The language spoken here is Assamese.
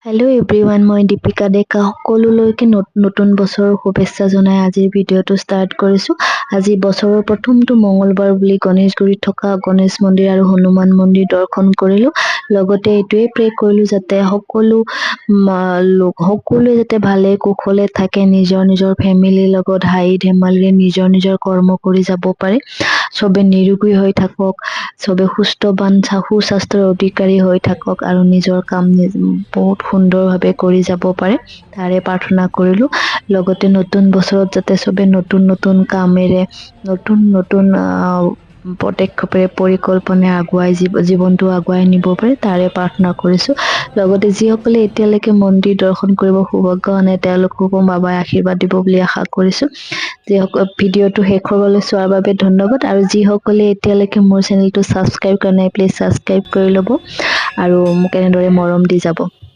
হেল্ল' এভৰিৱান, মই দীপিকা ডেকা সকলোলৈকে নতুন বছৰৰ শুভেচ্ছা জনাই আজিৰ ভিডিঅ'টো ষ্টাৰ্ট কৰিছোঁ। আজি বছৰৰ প্ৰথমটো মঙলবাৰ বুলি গণেশগুৰিত থকা গণেশ মন্দিৰ আৰু হনুমান মন্দিৰ দৰ্শন কৰিলোঁ। লগতে এইটোৱে প্ৰে কৰিলোঁ যাতে সকলোৱে যাতে ভালে কুশলে থাকে, নিজৰ নিজৰ ফেমিলিৰ লগত হাঁহি ধেমালিৰে নিজৰ কৰ্ম কৰি যাব পাৰে। চবে নিৰোগী হৈ থাকক, চবে সুস্বাস্থ্যৰ অধিকাৰী হৈ থাকক আৰু নিজৰ কাম বহুত সুন্দৰভাৱে কৰি যাব পাৰে, তাৰে প্ৰাৰ্থনা কৰিলোঁ। লগতে নতুন বছৰত যাতে চবে নতুন কামেৰে নতুন পদক্ষেপেৰে পৰিকল্পনাৰে জীৱনটো আগুৱাই নিব পাৰে, তাৰে প্ৰাৰ্থনা কৰিছোঁ। লগতে যিসকলে এতিয়ালৈকে মন্দিৰ দৰ্শন কৰিব সৌভাগ্য হোৱা নাই তেওঁলোককো বাবাই আশীৰ্বাদ দিব বুলি আশা কৰিছোঁ। ভিডিঅ'টো শেষলৈ চোৱাৰ বাবে ধন্যবাদ। আৰু যিসকলে এতিয়ালৈকে মোৰ চেনেলটো ছাবস্ক্ৰাইব কৰা নাই প্লিজ ছাবস্ক্ৰাইব কৰি ল'ব আৰু মোক এনেদৰে মৰম দি যাব।